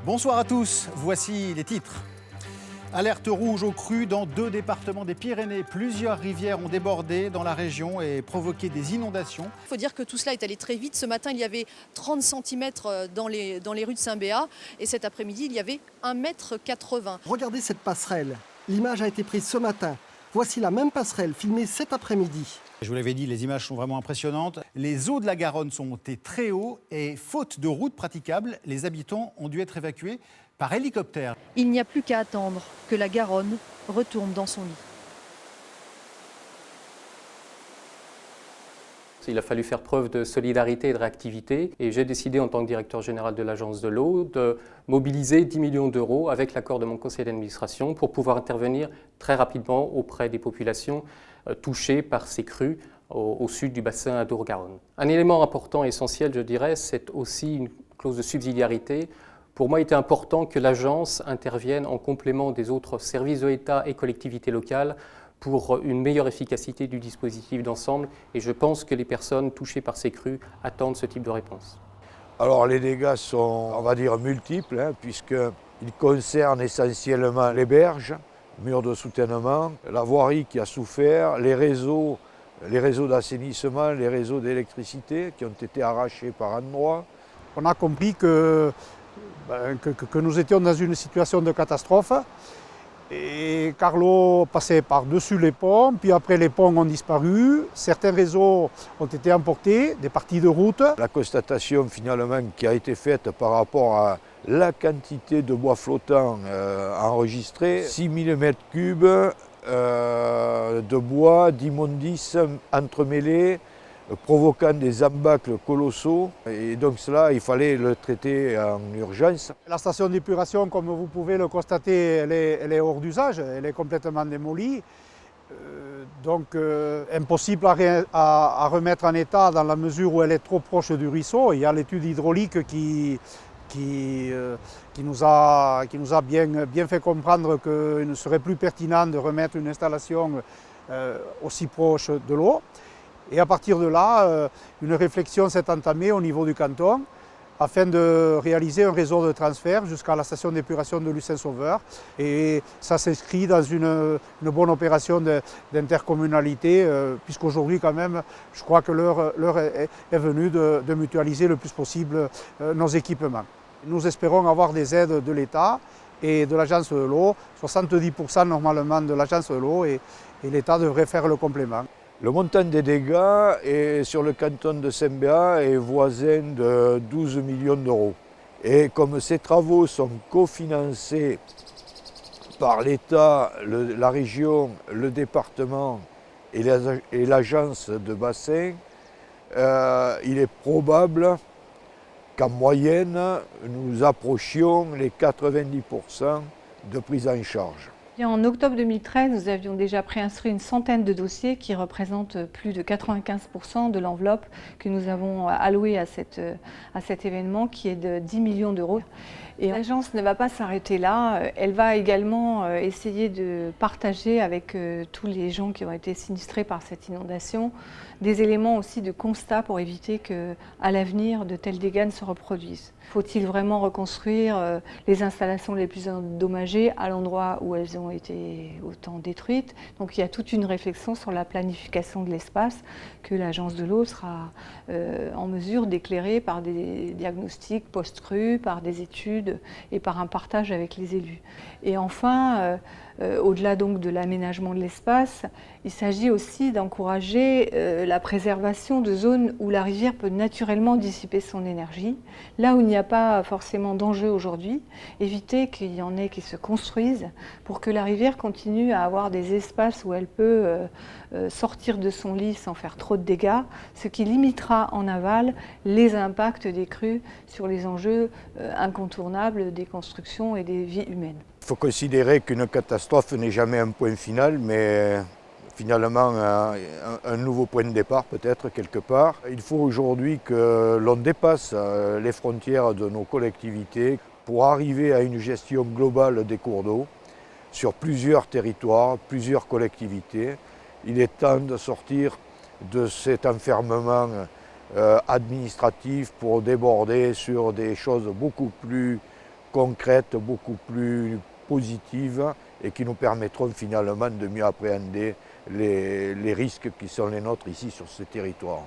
Bonsoir à tous, voici les titres. Alerte rouge aux crues dans 2 départements des Pyrénées. Plusieurs rivières ont débordé dans la région et provoqué des inondations. Il faut dire que tout cela est allé très vite. Ce matin, il y avait 30 cm dans les rues de Saint-Béat et cet après-midi, il y avait 1,80 m. Regardez cette passerelle. L'image a été prise ce matin. Voici la même passerelle filmée cet après-midi. Je vous l'avais dit, les images sont vraiment impressionnantes. Les eaux de la Garonne sont montées très haut et faute de routes praticables, les habitants ont dû être évacués par hélicoptère. Il n'y a plus qu'à attendre que la Garonne retourne dans son lit. Il a fallu faire preuve de solidarité et de réactivité et j'ai décidé en tant que directeur général de l'Agence de l'eau de mobiliser 10 millions d'euros avec l'accord de mon conseil d'administration pour pouvoir intervenir très rapidement auprès des populations touchées par ces crues au sud du bassin Adour-Garonne. Un élément important et essentiel, je dirais, c'est aussi une clause de subsidiarité. Pour moi, il était important que l'agence intervienne en complément des autres services de l'État et collectivités locales pour une meilleure efficacité du dispositif d'ensemble. Et je pense que les personnes touchées par ces crues attendent ce type de réponse. Alors les dégâts sont, on va dire, multiples, puisqu'ils concernent essentiellement les berges, murs de soutènement, la voirie qui a souffert, les réseaux d'assainissement, les réseaux d'électricité qui ont été arrachés par endroits. On a compris que nous étions dans une situation de catastrophe et car l'eau passait par-dessus les ponts, puis après les ponts ont disparu, certains réseaux ont été emportés, des parties de route. La constatation finalement qui a été faite par rapport à la quantité de bois flottant enregistré, 6000 m3 de bois, d'immondices entremêlés, provoquant des embâcles colossaux. Et donc cela, il fallait le traiter en urgence. La station d'épuration, comme vous pouvez le constater, elle est hors d'usage, elle est complètement démolie. Donc impossible à remettre en état dans la mesure où elle est trop proche du ruisseau. Il y a l'étude hydraulique qui nous a bien fait comprendre qu'il ne serait plus pertinent de remettre une installation aussi proche de l'eau. Et à partir de là, une réflexion s'est entamée au niveau du canton afin de réaliser un réseau de transfert jusqu'à la station d'épuration de Lucin-Sauveur. Et ça s'inscrit dans une bonne opération d'intercommunalité, puisqu'aujourd'hui quand même, je crois que l'heure est venue de mutualiser le plus possible nos équipements. Nous espérons avoir des aides de l'État et de l'Agence de l'eau, 70% normalement de l'Agence de l'eau, et l'État devrait faire le complément. Le montant des dégâts sur le canton de Saint-Béat est voisin de 12 millions d'euros. Et comme ces travaux sont cofinancés par l'État, la région, le département et l'agence de bassin, il est probable qu'en moyenne, nous approchions les 90% de prise en charge. En octobre 2013, nous avions déjà préinstruit une centaine de dossiers qui représentent plus de 95% de l'enveloppe que nous avons allouée à cet événement qui est de 10 millions d'euros. Et l'agence ne va pas s'arrêter là, elle va également essayer de partager avec tous les gens qui ont été sinistrés par cette inondation des éléments aussi de constat pour éviter qu'à l'avenir de tels dégâts ne se reproduisent. Faut-il vraiment reconstruire les installations les plus endommagées à l'endroit où elles ont été autant détruites? Donc il y a toute une réflexion sur la planification de l'espace que l'Agence de l'eau sera en mesure d'éclairer par des diagnostics post-crue, par des études et par un partage avec les élus. Et enfin, au-delà donc de l'aménagement de l'espace, il s'agit aussi d'encourager la préservation de zones où la rivière peut naturellement dissiper son énergie, là où il n'y a pas forcément d'enjeu aujourd'hui, éviter qu'il y en ait qui se construisent pour que la rivière continue à avoir des espaces où elle peut sortir de son lit sans faire trop de dégâts, ce qui limitera en aval les impacts des crues sur les enjeux incontournables des constructions et des vies humaines. Il faut considérer qu'une catastrophe n'est jamais un point final, mais finalement un nouveau point de départ peut-être quelque part. Il faut aujourd'hui que l'on dépasse les frontières de nos collectivités pour arriver à une gestion globale des cours d'eau sur plusieurs territoires, plusieurs collectivités. Il est temps de sortir de cet enfermement administratif pour déborder sur des choses beaucoup plus concrètes, beaucoup plus positives et qui nous permettront finalement de mieux appréhender les risques qui sont les nôtres ici sur ce territoire.